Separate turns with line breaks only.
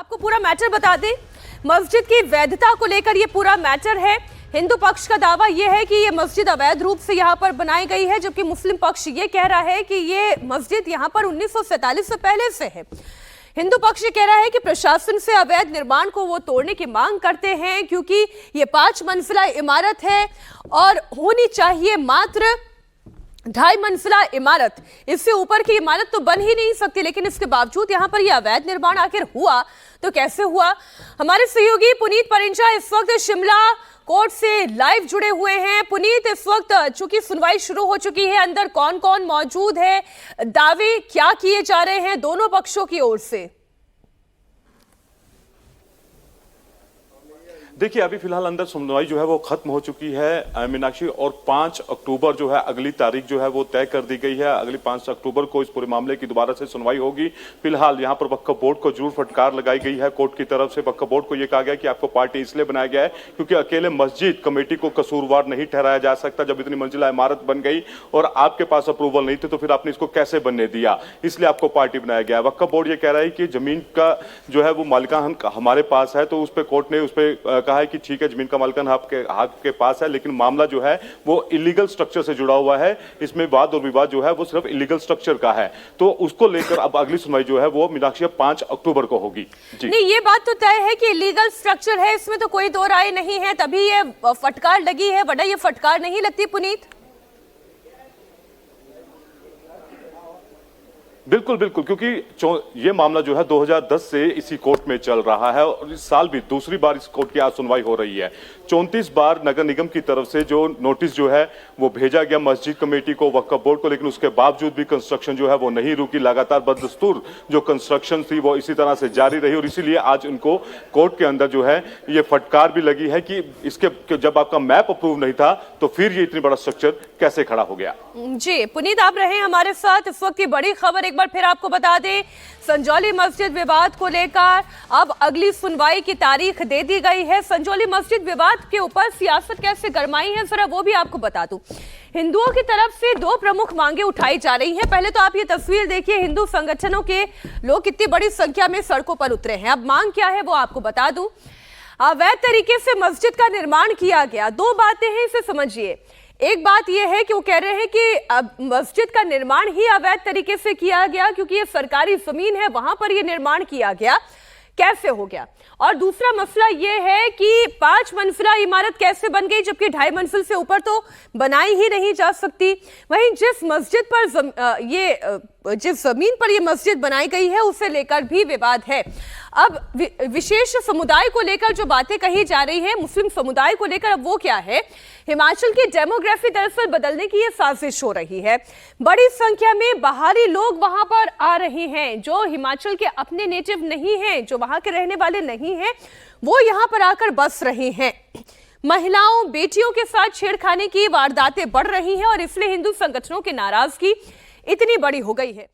आपको पूरा मैटर बता दें, मस्जिद की वैधता को लेकर ये पूरा मैटर है। हिंदू पक्ष का दावा यह है कि ये मस्जिद अवैध रूप से यहाँ पर बनाई गई है, जबकि मुस्लिम पक्ष ये कह रहा है कि ये मस्जिद यहाँ पर 1947 से पहले से है। हिंदू पक्ष ये कह रहा है कि प्रशासन से अवैध निर्माण को वो तोड़ने की मांग करते हैं, क्योंकि ये 5 मंजिला इमारत है और होनी चाहिए मात्र 2.5 मंजिला इमारत। इससे ऊपर की इमारत तो बन ही नहीं सकती, लेकिन इसके बावजूद यहाँ पर यह अवैध निर्माण आखिर हुआ तो कैसे हुआ? हमारे सहयोगी पुनीत परिंजा इस वक्त शिमला कोर्ट से लाइव जुड़े हुए हैं। पुनीत, इस वक्त चूंकि सुनवाई शुरू हो चुकी है, अंदर कौन कौन मौजूद है, दावे क्या किए जा रहे हैं दोनों पक्षों की ओर से?
देखिए, अभी फिलहाल अंदर सुनवाई जो है वो खत्म हो चुकी है मीनाक्षी, और 5 अक्टूबर जो है अगली तारीख जो है वो तय कर दी गई है। अगली 5 अक्टूबर को इस पूरे मामले की दोबारा से सुनवाई होगी। फिलहाल यहाँ पर वक्फ बोर्ड को जरूर फटकार लगाई गई है कोर्ट की तरफ से। वक्फ बोर्ड को यह कहा गया कि आपको पार्टी इसलिए बनाया गया है क्योंकि अकेले मस्जिद कमेटी को कसूरवार नहीं ठहराया जा सकता। जब इतनी मंजिला इमारत बन गई और आपके पास अप्रूवल नहीं थे तो फिर आपने इसको कैसे बनने दिया, इसलिए आपको पार्टी बनाया गया है। वक्फ बोर्ड ये कह रहा है कि जमीन का जो है वो मालिकान हमारे पास है, तो उस पर कोर्ट ने उस पर कहा है कि ठीक है, जमीन का मालिकान आपके पास है, लेकिन मामला जो है वो इलीगल स्ट्रक्चर से जुड़ा हुआ है। इसमें वाद और विवाद जो है वो सिर्फ इलीगल स्ट्रक्चर का है, तो उसको लेकर अब अगली सुनवाई जो है वो मीनाक्षी 5 अक्टूबर को होगी। जी
नहीं, ये बात तो तय है कि इलीगल स्ट्रक्चर है, इसमें तो कोई दो राय नहीं है, तभी ये फटकार लगी है, वरना ये फटकार नहीं लगती। पुनीत,
बिल्कुल बिल्कुल, क्योंकि ये मामला जो है 2010 से इसी कोर्ट में चल रहा है और इस साल भी दूसरी बार इस कोर्ट की आज सुनवाई हो रही है। 34 बार नगर निगम की तरफ से जो नोटिस जो है वो भेजा गया मस्जिद कमेटी को, वक्फ बोर्ड को, लेकिन उसके बावजूद भी कंस्ट्रक्शन जो है वो नहीं रुकी। लगातार बदस्तूर जो कंस्ट्रक्शन थी वो इसी तरह से जारी रही और इसीलिए आज उनको कोर्ट के अंदर जो है ये फटकार भी लगी है कि इसके जब आपका मैप अप्रूव नहीं था तो फिर ये इतनी बड़ा स्ट्रक्चर कैसे खड़ा हो गया।
जी पुनीत, आप रहे हमारे साथ। इस वक्त की बड़ी खबर एक बार फिर आपको बता दें, संजौली मस्जिद विवाद को लेकर अब अगली सुनवाई की तारीख दे दी गई है। संजौली मस्जिद विवाद के ऊपर सियासत कैसे गरमाई है, जरा वो भी आपको बता दूं। हिंदुओं की तरफ से 2 प्रमुख मांगे उठाई जा रही हैं। पहले तो आप ये तस्वीर देखिए, हिंदू संगठनों के लोग कितनी बड़ी संख्या में सड़कों पर उतरे हैं। अब मांग क्या है वो आपको बता दूं। अवैध तरीके से मस्जिद का निर्माण किया गया। 2 बातें हैं, इसे समझिए। एक बात यह है कि वो कह रहे हैं कि मस्जिद का निर्माण ही अवैध तरीके से किया गया, क्योंकि ये सरकारी जमीन है, वहां पर ये निर्माण किया गया, कैसे हो गया। और दूसरा मसला यह है कि 5 मंजिला इमारत कैसे बन गई, जबकि 2.5 मंजिल से ऊपर तो बनाई ही नहीं जा सकती। वहीं जिस मस्जिद पर जिस जमीन पर यह मस्जिद बनाई गई है उसे लेकर भी विवाद है। अब विशेष समुदाय को लेकर जो बातें कही जा रही है, मुस्लिम समुदाय को लेकर, अब वो क्या है? हिमाचल की डेमोग्राफी दरअसल बदलने की यह साजिश हो रही है। बड़ी संख्या में बाहरी लोग वहां पर आ रहे हैं, जो हिमाचल के अपने नेटिव नहीं हैं, जो वहां के रहने वाले नहीं हैं, वो यहां पर आकर बस रहे हैं। महिलाओं, बेटियों के साथ छेड़खानी की वारदातें बढ़ रही हैं और इसलिए हिंदू संगठनों की नाराजगी इतनी बड़ी हो गई है।